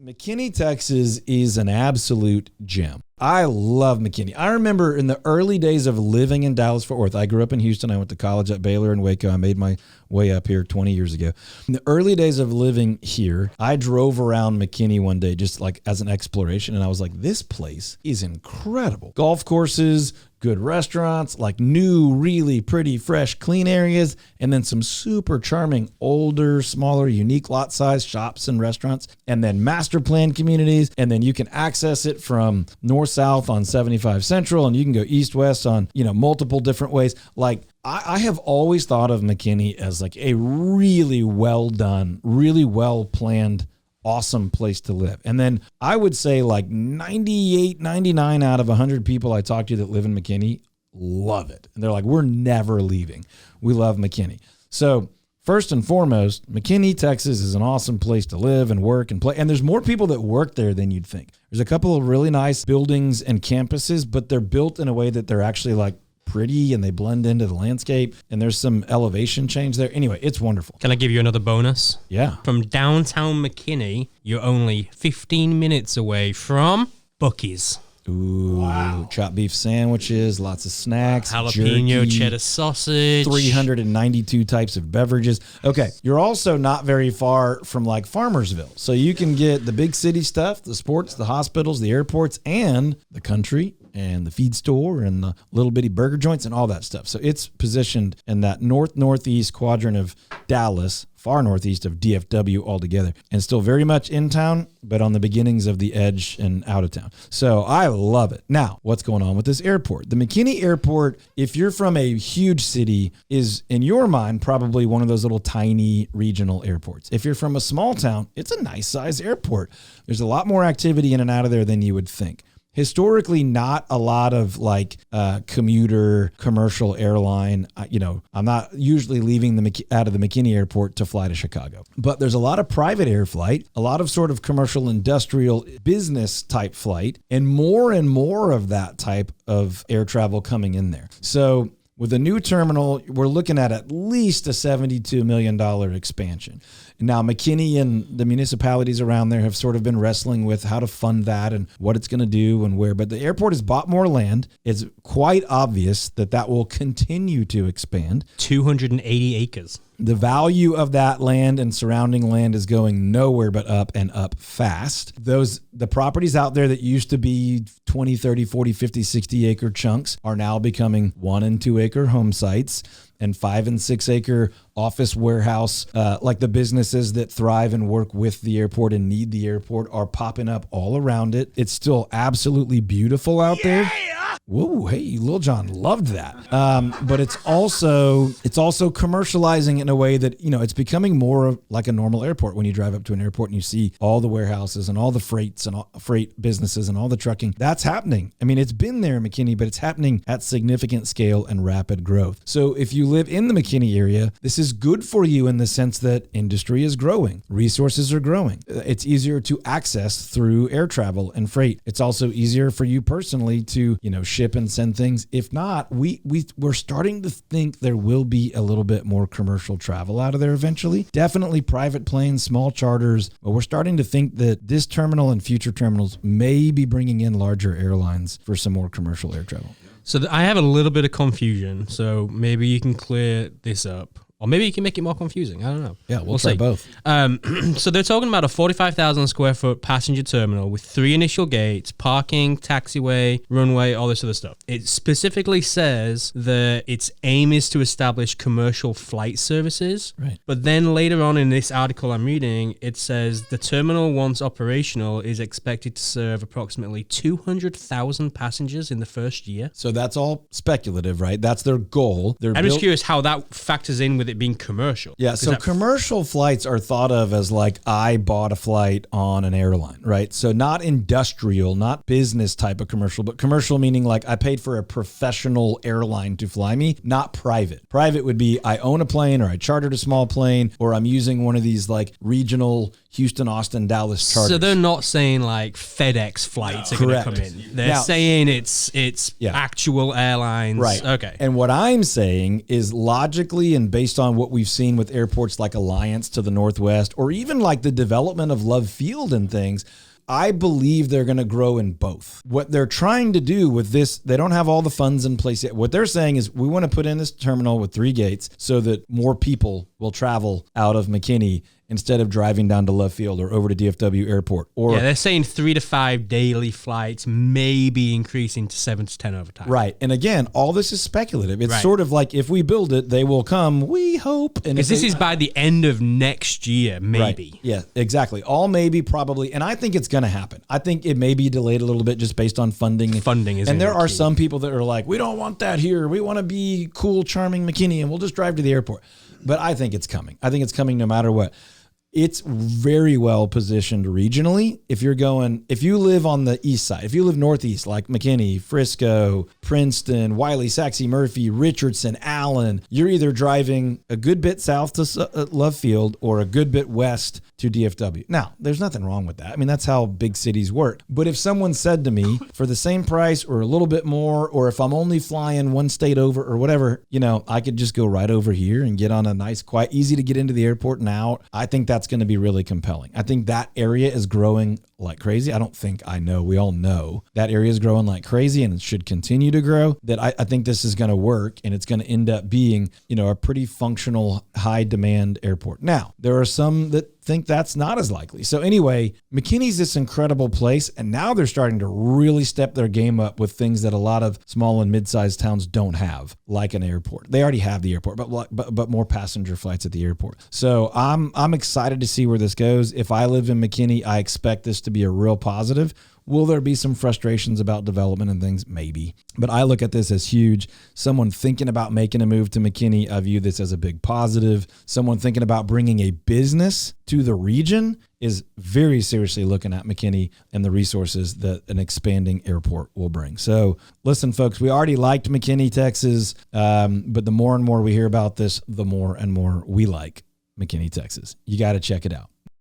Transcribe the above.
McKinney, Texas is an absolute gem. I love McKinney. I remember in the early days of living in Dallas-Fort Worth, I grew up in Houston. I went to college at Baylor and Waco. I made my way up here 20 years ago. In the early days of living here, I drove around McKinney one day just like as an exploration, and I was like, this place is incredible. Golf courses, good restaurants, like new, really pretty, fresh, clean areas, and then some super charming, older, smaller, unique lot size shops and restaurants, and then master plan communities, and then you can access it from north-south on 75 Central, and you can go east-west on, multiple different ways. Like, I have always thought of McKinney as like a really well done, really well planned, awesome place to live. And then I would say like 98, 99 out of 100 people I talk to that live in McKinney love it. And they're like, we're never leaving. We love McKinney. So first and foremost, McKinney, Texas is an awesome place to live and work and play. And there's more people that work there than you'd think. There's a couple of really nice buildings and campuses, but they're built in a way that they're actually like pretty and they blend into the landscape, and there's some elevation change there. Anyway, it's wonderful. Can I give you another bonus? Yeah. From downtown McKinney, you're only 15 minutes away from Buc-ee's. Ooh, wow. Chopped beef sandwiches, lots of snacks, jalapeno jerky, cheddar sausage, 392 types of beverages. Okay, you're also not very far from like Farmersville. So you can get the big city stuff, the sports, the hospitals, the airports, and the country, and the feed store, and the little bitty burger joints, and all that stuff. So it's positioned in that northeast quadrant of Dallas, far northeast of DFW altogether, and still very much in town, but on the beginnings of the edge and out of town. So I love it. Now, what's going on with this airport? The McKinney Airport, if you're from a huge city, is in your mind probably one of those little tiny regional airports. If you're from a small town, it's a nice size airport. There's a lot more activity in and out of there than you would think. Historically, not a lot of like commuter commercial airline. I'm not usually leaving out of the McKinney Airport to fly to Chicago, but there's a lot of private air flight, a lot of sort of commercial, industrial, business type flight, and more of that type of air travel coming in there. So with a new terminal, we're looking at least a $72 million expansion. Now, McKinney and the municipalities around there have sort of been wrestling with how to fund that and what it's going to do and where. But the airport has bought more land. It's quite obvious that will continue to expand. 280 acres. The value of that land and surrounding land is going nowhere but up, and up fast. The properties out there that used to be 20, 30, 40, 50, 60 acre chunks are now becoming 1 and 2 acre home sites, and 5 and 6 acre office warehouse, like the businesses that thrive and work with the airport and need the airport, are popping up all around it. It's still absolutely beautiful out there. Whoa, hey, Lil Jon loved that. But it's also commercializing in a way that, it's becoming more of like a normal airport. When you drive up to an airport and you see all the warehouses and all the freights and all freight businesses and all the trucking, that's happening. I mean, it's been there in McKinney, but it's happening at significant scale and rapid growth. So if you live in the McKinney area, this is good for you in the sense that industry is growing, resources are growing. It's easier to access through air travel and freight. It's also easier for you personally to, ship and send things. If not, we're starting to think there will be a little bit more commercial travel out of there eventually. Definitely private planes, small charters, but we're starting to think that this terminal and future terminals may be bringing in larger airlines for some more commercial air travel. So I have a little bit of confusion, so maybe you can clear this up. Or maybe you can make it more confusing. I don't know. Yeah, we'll try see. Both. So they're talking about a 45,000 square foot passenger terminal with 3 initial gates, parking, taxiway, runway, all this other stuff. It specifically says that its aim is to establish commercial flight services. Right. But then later on in this article I'm reading, it says the terminal, once operational, is expected to serve approximately 200,000 passengers in the first year. So that's all speculative, right? That's their goal. I'm just curious how that factors in with it being commercial. Yeah, so commercial flights are thought of as like, I bought a flight on an airline, right? So not industrial, not business type of commercial, but commercial meaning like I paid for a professional airline to fly me, not private. Private would be I own a plane, or I chartered a small plane, or I'm using one of these like regional Houston, Austin, Dallas charters. So they're not saying like FedEx flights are going to come in. They're saying it's actual airlines. Right. Okay. And what I'm saying is logically and based on on what we've seen with airports like Alliance to the northwest, or even like the development of Love Field and things, I believe they're going to grow in both. What they're trying to do with this, they don't have all the funds in place yet. What they're saying is we want to put in this terminal with 3 gates so that more people will travel out of McKinney instead of driving down to Love Field or over to DFW Airport. Or they're saying 3 to 5 daily flights, maybe increasing to 7 to 10 over time. Right. And again, all this is speculative. It's sort of like if we build it, they will come, we hope. And because this is by the end of next year, maybe. Right. Yeah, exactly. All maybe, probably. And I think it's going to happen. I think it may be delayed a little bit just based on funding. Funding is, and there are key. some people that are like, we don't want that here. We want to be cool, charming McKinney, and we'll just drive to the airport. But I think it's coming. I think it's coming no matter what. It's very well positioned regionally. If you live on the east side, if you live northeast, like McKinney, Frisco, Princeton, Wiley, Saxe, Murphy, Richardson, Allen, you're either driving a good bit south to Love Field or a good bit west to DFW. Now, there's nothing wrong with that. I mean, that's how big cities work. But if someone said to me, for the same price or a little bit more, or if I'm only flying one state over or whatever, I could just go right over here and get on a nice, quiet, easy to get into the airport and out. I think that's going to be really compelling. I think that area is growing like crazy. We all know that area is growing like crazy and it should continue to grow. That I think this is going to work and it's going to end up being, a pretty functional, high demand airport. Now, there are some that think that's not as likely. So anyway, McKinney's this incredible place, and now they're starting to really step their game up with things that a lot of small and mid-sized towns don't have, like an airport. They already have the airport, but more passenger flights at the airport. So I'm excited to see where this goes. If I live in McKinney, I expect this to be a real positive. Will there be some frustrations about development and things? Maybe. But I look at this as huge. Someone thinking about making a move to McKinney, I view this as a big positive. Someone thinking about bringing a business to the region is very seriously looking at McKinney and the resources that an expanding airport will bring. So listen, folks, we already liked McKinney, Texas, but the more and more we hear about this, the more and more we like McKinney, Texas. You got to check it out.